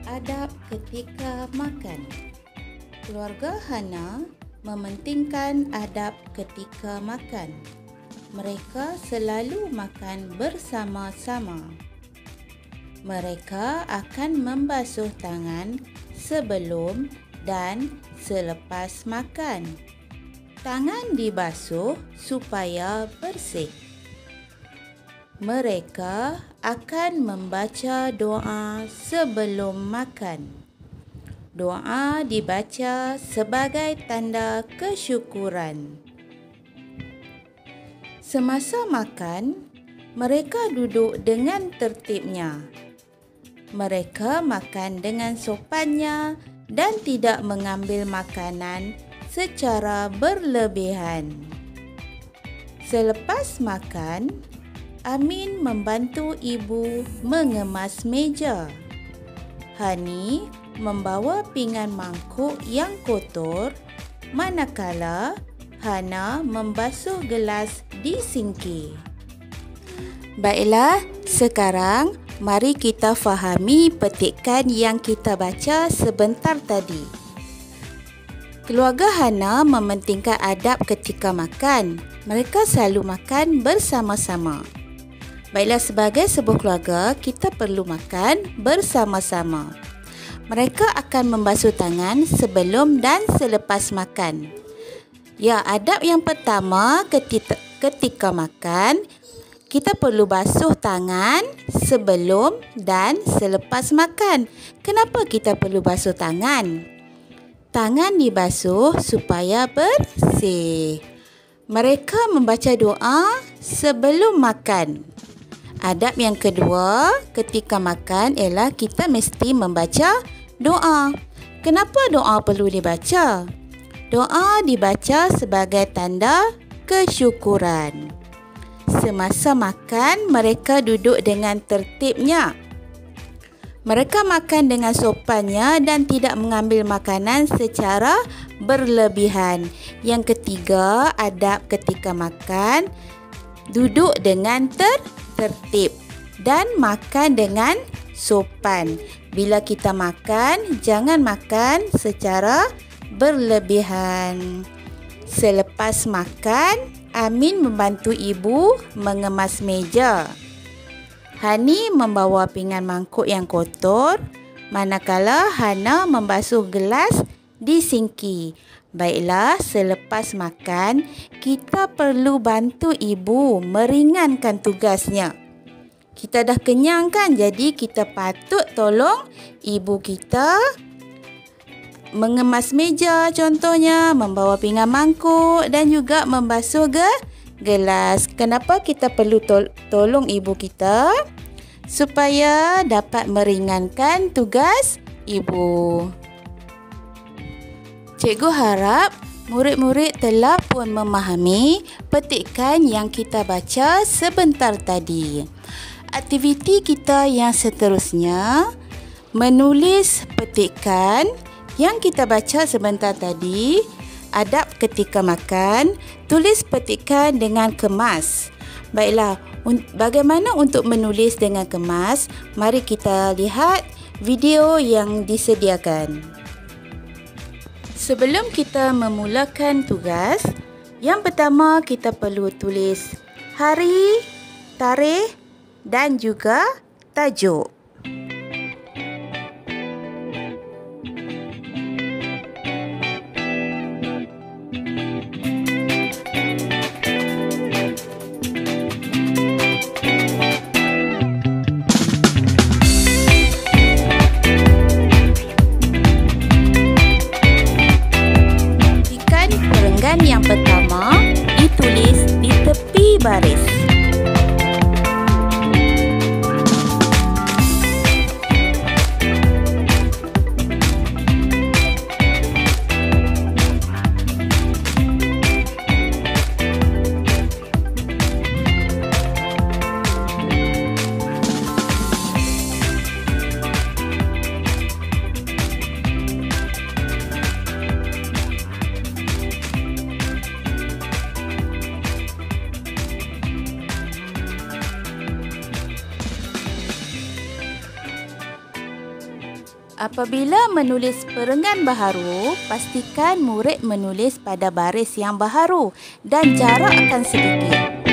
Adab ketika makan. Keluarga Hana mementingkan adab ketika makan. Mereka selalu makan bersama-sama. Mereka akan membasuh tangan sebelum dan selepas makan. Tangan dibasuh supaya bersih. Mereka akan membaca doa sebelum makan. Doa dibaca sebagai tanda kesyukuran. Semasa makan, mereka duduk dengan tertibnya. Mereka makan dengan sopannya dan tidak mengambil makanan secara berlebihan. Selepas makan, Amin membantu ibu mengemas meja. Hani membawa pinggan mangkuk yang kotor, manakala Hana membasuh gelas di sinki. Baiklah, sekarang mari kita fahami petikan yang kita baca sebentar tadi. Keluarga Hana mementingkan adab ketika makan. Mereka selalu makan bersama-sama. Baiklah, sebagai sebuah keluarga, kita perlu makan bersama-sama. Mereka akan membasuh tangan sebelum dan selepas makan. Ya, adab yang pertama ketika makan, kita perlu basuh tangan sebelum dan selepas makan. Kenapa kita perlu basuh tangan? Tangan dibasuh supaya bersih. Mereka membaca doa sebelum makan. Adab yang kedua ketika makan ialah kita mesti membaca doa. Kenapa doa perlu dibaca? Doa dibaca sebagai tanda kesyukuran. Semasa makan, mereka duduk dengan tertibnya. Mereka makan dengan sopannya dan tidak mengambil makanan secara berlebihan. Yang ketiga, adab ketika makan, duduk dengan tertib dan makan dengan sopan. Bila kita makan, jangan makan secara berlebihan. Selepas makan, Amin membantu ibu mengemas meja. Hani membawa pinggan mangkuk yang kotor, manakala Hana membasuh gelas di sinki. Baiklah, selepas makan, kita perlu bantu ibu meringankan tugasnya. Kita dah kenyang kan? Jadi kita patut tolong ibu kita mengemas meja contohnya, membawa pinggan mangkuk dan juga membasuh gelas. Kenapa kita perlu tolong ibu kita? Supaya dapat meringankan tugas ibu. Cikgu harap murid-murid telah pun memahami petikan yang kita baca sebentar tadi. Aktiviti kita yang seterusnya, menulis petikan yang kita baca sebentar tadi. Adab ketika makan, tulis petikan dengan kemas. Baiklah, bagaimana untuk menulis dengan kemas? Mari kita lihat video yang disediakan. Sebelum kita memulakan tugas, yang pertama kita perlu tulis hari, tarikh dan juga tajuk. Yang pertama ditulis di tepi baris. Apabila menulis perengan baharu, pastikan murid menulis pada baris yang baharu dan jarak akan sedikit.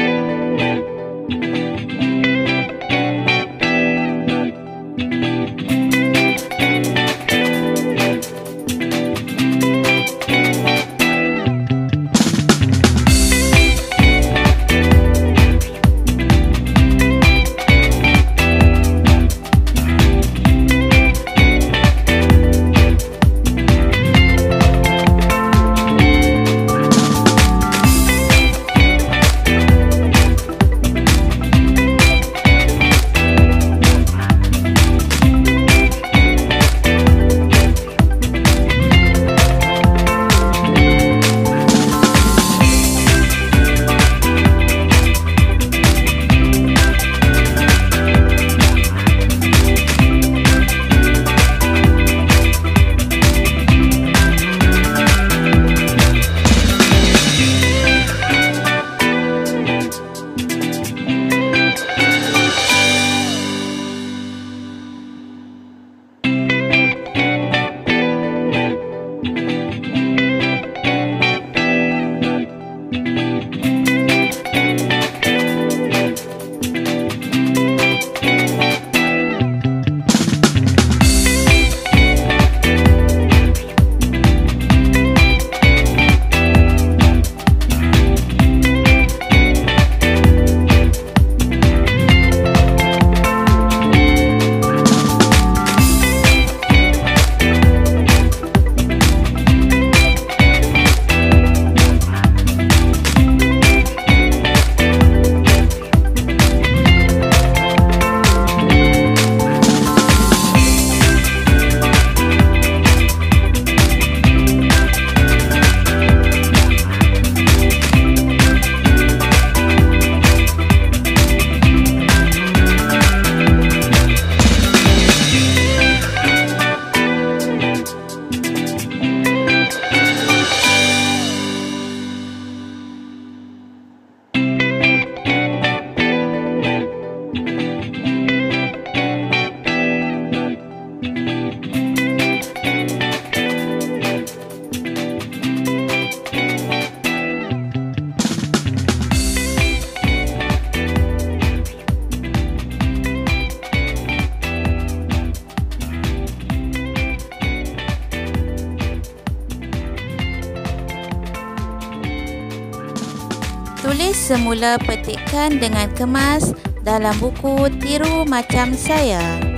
Tulis semula petikan dengan kemas dalam buku Tiru Macam Saya.